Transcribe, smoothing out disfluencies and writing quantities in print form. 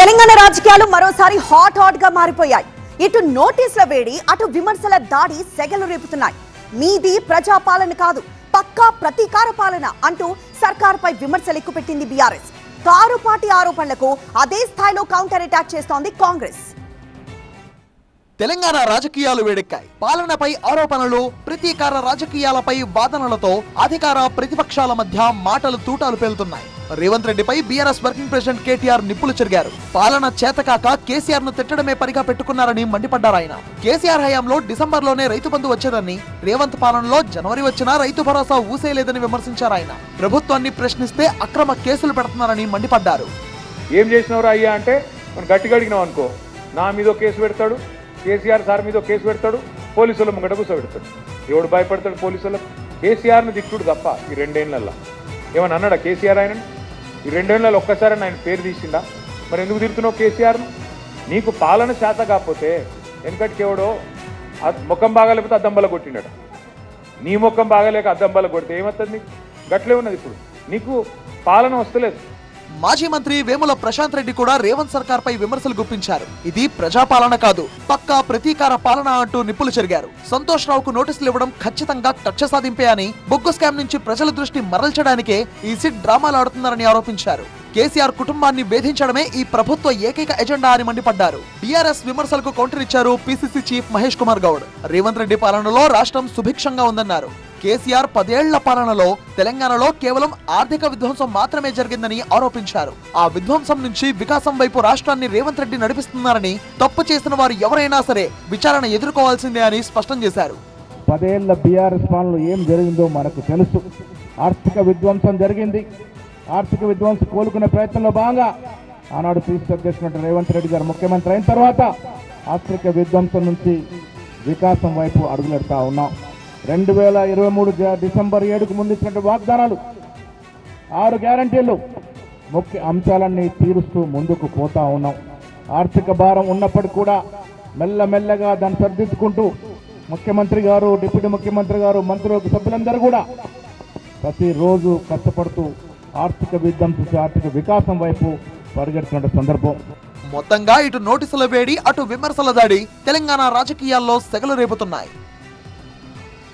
తెలంగాణ రాజకీయాలు మరోసారి హాట్ గా మారిపోయాయి. ఇటు నోటీసుల వేడి, అటు విమర్శల దాడి సెగలు రేపుతున్నాయి. మీది ప్రజాపాలన కాదు, పక్కా ప్రతీకార పాలన అంటూ సర్కార్పై విమర్శలు ఎక్కుపెట్టింది బీఆర్ఎస్. కారు పార్టీ ఆరోపణలకు అదే స్థాయిలో కౌంటర్ అటాక్ చేస్తోంది కాంగ్రెస్. తెలంగాణ రాజకీయాలు వేడెక్కాయి. పాలనపై ఆరోపణలు, ప్రతీకార రాజకీయాలపై వాదనలతో అధికార ప్రతిపక్షాల మధ్య మాటలు తూటాలు పేలుతున్నాయి. రేవంత్ రెడ్డిపై బీఆర్ఎస్ వర్కింగ్ ప్రెసిడెంట్ కేటీఆర్ నిప్పులు చెరిగారు. పాలన చేతకాక కేసీఆర్ ను తిట్టడమే పనిగా పెట్టుకున్నారని మండిపడ్డారాయన. కేసీఆర్ హయాంలో డిసెంబర్లోనే రైతు బంధు వచ్చేదని, రేవంత్ పాలనలో జనవరి వచ్చినా రైతు భరోసా ఊసేలేదని విమర్శించారాయన. ప్రభుత్వాన్ని ప్రశ్నిస్తే అక్రమ కేసులు పెడుతున్నారని మండిపడ్డారు. ఏం చేసినవరా అయ్యా అంటే మనం గట్టిగా అడిగినాం అనుకో, నా మీద కేసు పెడతాడు, కేసీఆర్ సార్ మీద కేసు పెడతాడు, పోలీసుల ముంగట కూర్చోబెడతాడు. ఎవడు భయపడతాడు పోలీసులకు? కేసీఆర్ను దిక్కుడు తప్ప ఈ రెండేళ్లలో ఏమన్నా అన్నాడా కేసీఆర్? ఆయన ఈ రెండేళ్లలో ఒక్కసారి ఆయన పేరు తీసిందా? మరి ఎందుకు తిరుగుతున్నావు కేసీఆర్ను? నీకు పాలన శాత కాకపోతే వెనకటికి ఎవడో ముఖం బాగాలేకపోతే అద్దంబల కొట్టినాడు. నీ ముఖం బాగాలేక అద్దంబల కొడితే ఏమవుతుంది? గట్లే ఉన్నది. ఇప్పుడు నీకు పాలన వస్తలేదు. మాజీ మంత్రి వేముల ప్రశాంత్ రెడ్డి కూడా రేవంత్ సర్కార్ పై విమర్శలు గుప్పించారు. ఇది ప్రజాపాలన కాదు, పక్కా ప్రతీకార పాలన అంటూ నిప్పులు చెరిగారు. సంతోష్ రావుకు నోటీసులు ఇవ్వడం ఖచ్చితంగా కక్ష సాధింపే అని, బొగ్గు స్కామ్ నుంచి ప్రజల దృష్టి మరల్చడానికే ఈ సిట్ డ్రామాలు ఆడుతున్నారని ఆరోపించారు. కేసీఆర్ కుటుంబాన్ని వేధించడమే ఈ ప్రభుత్వ ఏకైక ఎజెండా అని మండిపడ్డారు. టీఆర్ఎస్ విమర్శలకు కౌంటర్ ఇచ్చారు పీసీసీ చీఫ్ మహేష్ కుమార్ గౌడ్. రేవంత్ రెడ్డి పాలనలో రాష్ట్రం సుభిక్షంగా ఉందన్నారు. కేసీఆర్ 10 ఏళ్ల పాలనలో తెలంగాణలో కేవలం ఆర్థిక విధ్వంసం మాత్రమే జరిగిందని ఆరోపించారు. ఆ విధ్వంసం నుంచి వికాసం వైపు రాష్ట్రాన్ని రేవంత్ రెడ్డి నడిపిస్తున్నారని, తప్పు చేసిన వారు ఎవరైనా సరే విచారణ ఎదుర్కోవాల్సిందే అని స్పష్టం చేశారు. 10 ఏళ్ల బీఆర్ఎస్ పాలనలో ఏం జరిగిందో మనకు తెలుసు. ఆర్థిక విధ్వంసం జరిగింది. ఆర్థిక విధ్వంసం కోలుకునే ప్రయత్నంలో భాగంగా ఆనాడు పీసీసీ అధ్యక్షుడు రేవంత్ రెడ్డి గారు ముఖ్యమంత్రి అయిన తర్వాత ఆర్థిక విధ్వంసం నుంచి వికాసం వైపు అడుగులెడతా ఉన్నాం. 2023 డిసెంబర్ 7కు ముందు ఇచ్చినటువంటి వాగ్దానాలు, 6 గ్యారంటీలు, ముఖ్య అంశాలన్నీ తీరుస్తూ ముందుకు పోతా ఉన్నాం. ఆర్థిక భారం ఉన్నప్పటికీ కూడా మెల్లమెల్లగా దాన్ని సరిదిద్దుకుంటూ ముఖ్యమంత్రి గారు, డిప్యూటీ ముఖ్యమంత్రి గారు, మంత్రులు, సభ్యులందరూ కూడా ప్రతిరోజు కష్టపడుతూ ఆర్థిక విధ్వంసం, ఆర్థిక వికాసం వైపు పరిగెడుతున్న సందర్భం. మొత్తంగా ఇటు నోటీసుల వేడి, అటు విమర్శల దాడి తెలంగాణ రాజకీయాల్లో సెగలు రేపుతున్నాయి.